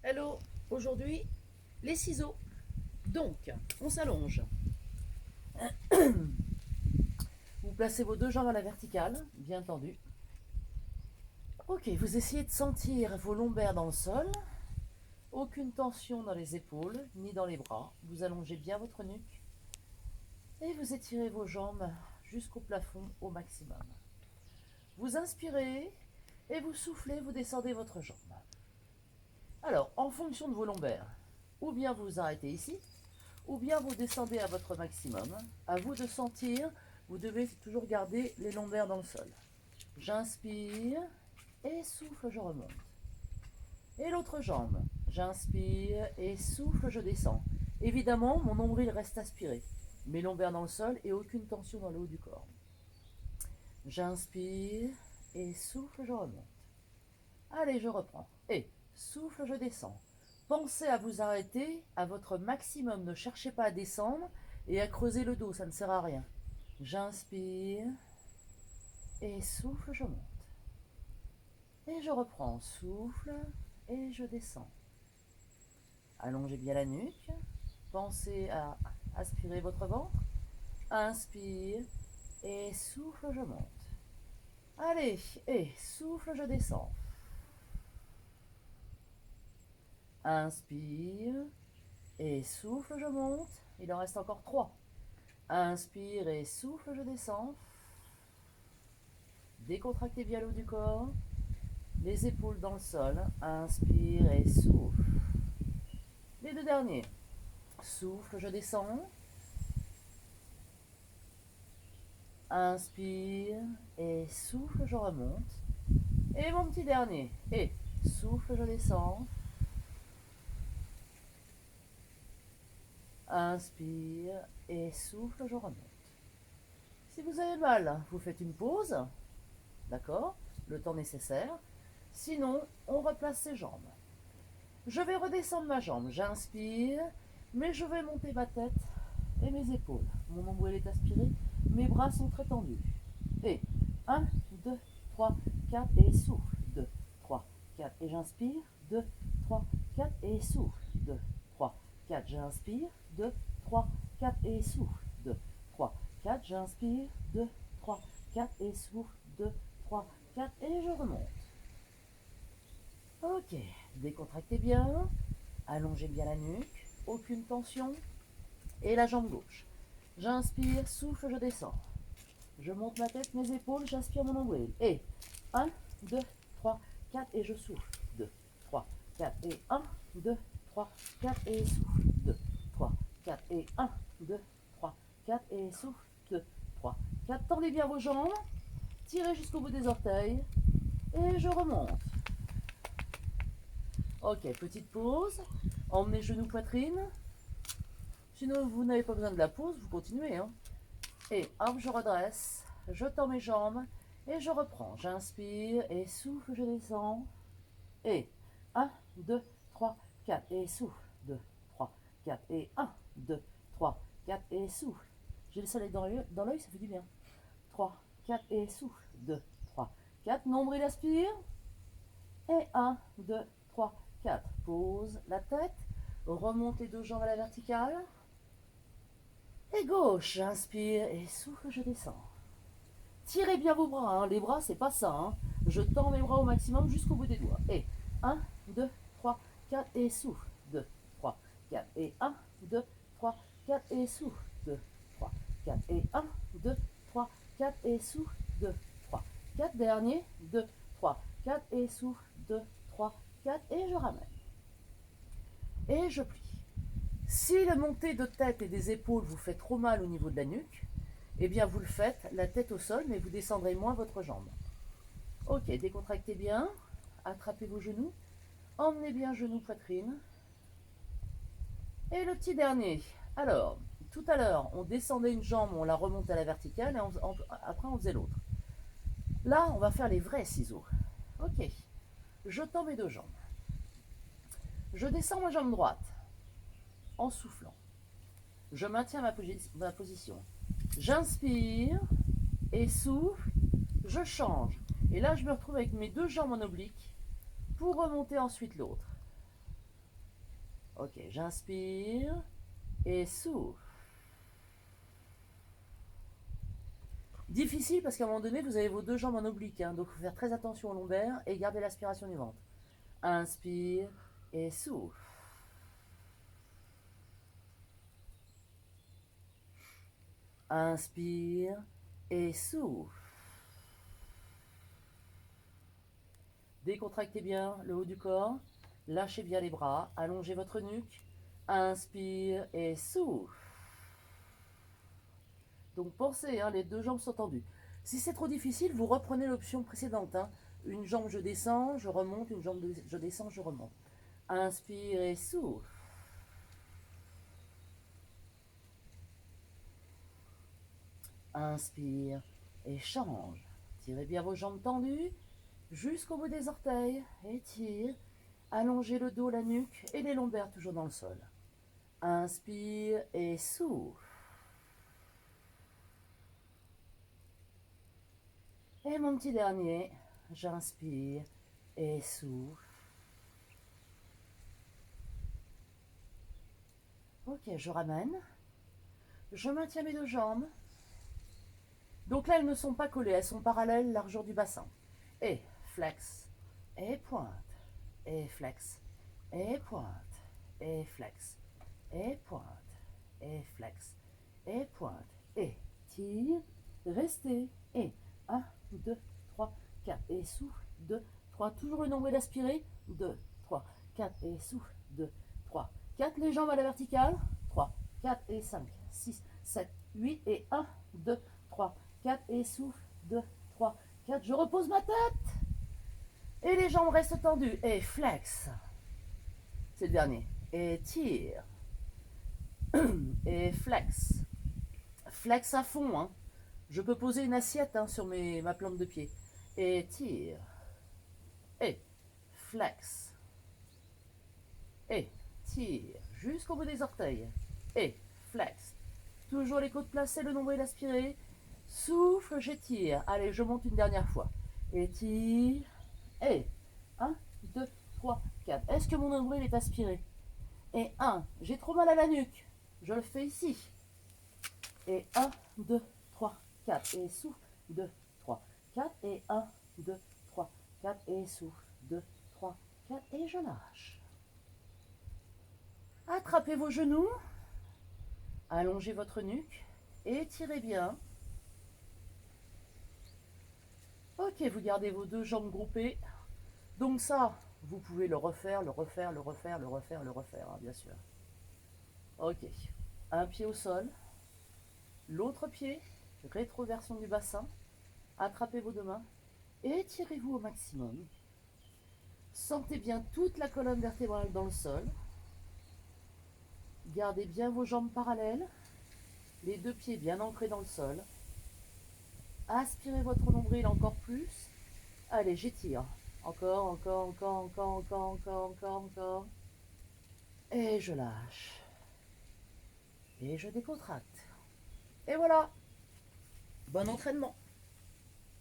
Hello, aujourd'hui, les ciseaux. Donc, on s'allonge. Vous placez vos deux jambes à la verticale, bien tendues. Ok, vous essayez de sentir vos lombaires dans le sol. Aucune tension dans les épaules, ni dans les bras. Vous allongez bien votre nuque. Et vous étirez vos jambes jusqu'au plafond au maximum. Vous inspirez et vous soufflez, vous descendez votre jambe. Alors, en fonction de vos lombaires, ou bien vous vous arrêtez ici, ou bien vous descendez à votre maximum. À vous de sentir, vous devez toujours garder les lombaires dans le sol. J'inspire et souffle, je remonte. Et l'autre jambe, j'inspire et souffle, je descends. Évidemment, mon nombril reste aspiré, mes lombaires dans le sol et aucune tension dans le haut du corps. J'inspire et souffle, je remonte. Allez, je reprends. Et souffle, je descends. Pensez à vous arrêter à votre maximum. Ne cherchez pas à descendre et à creuser le dos, ça ne sert à rien. J'inspire et souffle, je monte. Et je reprends. Souffle et je descends. Allongez bien la nuque. Pensez à aspirer votre ventre. Inspire et souffle, je monte. Allez, et souffle, je descends. Inspire et souffle, je monte. Il en reste encore 3. Inspire et souffle, je descends. Décontractez bien le haut du corps. Les épaules dans le sol. Inspire et souffle. Les deux derniers. Souffle, je descends. Inspire et souffle, je remonte. Et mon petit dernier. Et souffle, je descends. Inspire et souffle, je remonte. Si vous avez mal, vous faites une pause. D'accord? Le temps nécessaire. Sinon, on replace ses jambes. Je vais redescendre ma jambe. J'inspire, mais je vais monter ma tête et mes épaules. Mon nombril est aspiré, mes bras sont très tendus. Et 1, 2, 3, 4 et souffle. 2, 3, 4 et j'inspire. 2, 3, 4 et souffle. 2, 3, 4, j'inspire. 2, 3, 4 et souffle. 2, 3, 4, j'inspire. 2, 3, 4 et souffle. 2, 3, 4 et je remonte. Ok, décontractez bien, allongez bien la nuque, aucune tension. Et la jambe gauche. J'inspire, souffle, je descends. Je monte ma tête, mes épaules, j'aspire mon nombril. Et 1, 2, 3, 4 et je souffle. 2, 3, 4 et 1, 2, 3, 4 et souffle. 2, 3, 4 et 1, 2, 3, 4 et souffle. 2, 3, 4. Tendez bien vos jambes, tirez jusqu'au bout des orteils et je remonte. Ok, petite pause. Emmenez genoux, poitrine. Sinon, vous n'avez pas besoin de la pause, vous continuez. Hein. Et hop, je redresse, je tends mes jambes et je reprends. J'inspire et souffle, je descends. Et 1, 2, 3, 4 et souffle. 2, 3, 4 et 1, 2, 3, 4 et souffle. J'ai le soleil dans l'œil, ça fait du bien. 3, 4 et souffle. 2, 3, 4. Nombril aspire. Et 1, 2, 3, 4. Pose la tête. Remonte les deux jambes à la verticale. Et gauche, j'inspire et souffle, je descends. Tirez bien vos bras, hein. Les bras c'est pas ça. Hein. Je tends mes bras au maximum jusqu'au bout des doigts. Et 1, 2, 3, 4 et souffle. 2, 3, 4 et 1, 2, 3, 4 et souffle. 2, 3, 4 et 1, 2, 3, 4 et souffle. 2, 3, 4 derniers. 2, 3, 4 et souffle. 2, 3, 4 et je ramène. Et je plie. Si la montée de tête et des épaules vous fait trop mal au niveau de la nuque, eh bien vous le faites, la tête au sol, mais vous descendrez moins votre jambe. Ok, décontractez bien, attrapez vos genoux, emmenez bien genoux, poitrine. Et le petit dernier. Alors, tout à l'heure, on descendait une jambe, on la remonte à la verticale, et après on faisait l'autre. Là, on va faire les vrais ciseaux. Ok, je tends mes deux jambes. Je descends ma jambe droite en soufflant. Je maintiens ma position. J'inspire et souffle, je change. Et là, je me retrouve avec mes deux jambes en oblique pour remonter ensuite l'autre. Ok, j'inspire et souffle. Difficile parce qu'à un moment donné, vous avez vos deux jambes en oblique, hein, donc il faut faire très attention au lombaire et garder l'aspiration du ventre. Inspire et souffle. Inspire et souffle. Décontractez bien le haut du corps, lâchez bien les bras, allongez votre nuque. Inspire et souffle. Donc pensez, hein, les deux jambes sont tendues. Si c'est trop difficile, vous reprenez l'option précédente. Hein. Une jambe je descends, je remonte, une jambe je descends, je remonte. Inspire et souffle. Inspire et change. Tirez bien vos jambes tendues jusqu'au bout des orteils. Étire. Allongez le dos, la nuque et les lombaires toujours dans le sol. Inspire et souffle. Et mon petit dernier, j'inspire et souffle. Ok, je ramène. Je maintiens mes deux jambes. Donc là, elles ne sont pas collées, elles sont parallèles, largeur du bassin. Et flex, et pointe, et flex, et pointe, et flex, et pointe, et flex, et pointe, et tire, restez, et 1, 2, 3, 4, et souffle, 2, 3, toujours le nombril aspiré, 2, 3, 4, et souffle, 2, 3, 4, les jambes à la verticale, 3, 4 et 5, 6, 7, 8, et 1, 2, 3, 4, et souffle, 2, 3, 4, je repose ma tête, et les jambes restent tendues, et flex, c'est le dernier, et tire, et flex, flex à fond, hein. Je peux poser une assiette, hein, sur ma plante de pied, et tire, et flex, et tire, jusqu'au bout des orteils, et flex, toujours les côtes placées, le nombril aspiré, souffle, j'étire, allez, je monte une dernière fois, étire, et 1, 2, 3, 4, est-ce que mon nombril est aspiré? Et 1, j'ai trop mal à la nuque, je le fais ici, et 1, 2, 3, 4, et souffle, 2, 3, 4, et 1, 2, 3, 4, et souffle, 2, 3, 4, et je lâche. Attrapez vos genoux, allongez votre nuque, étirez bien. Ok, vous gardez vos deux jambes groupées. Donc ça, vous pouvez le refaire, hein, bien sûr. Ok, un pied au sol, l'autre pied, rétroversion du bassin, attrapez vos deux mains, étirez-vous au maximum. Sentez bien toute la colonne vertébrale dans le sol. Gardez bien vos jambes parallèles, les deux pieds bien ancrés dans le sol. Aspirez votre nombril encore plus. Allez, j'étire. Encore, encore, encore, encore, encore, encore, encore, encore. Et je lâche. Et je décontracte. Et voilà. Bon entraînement.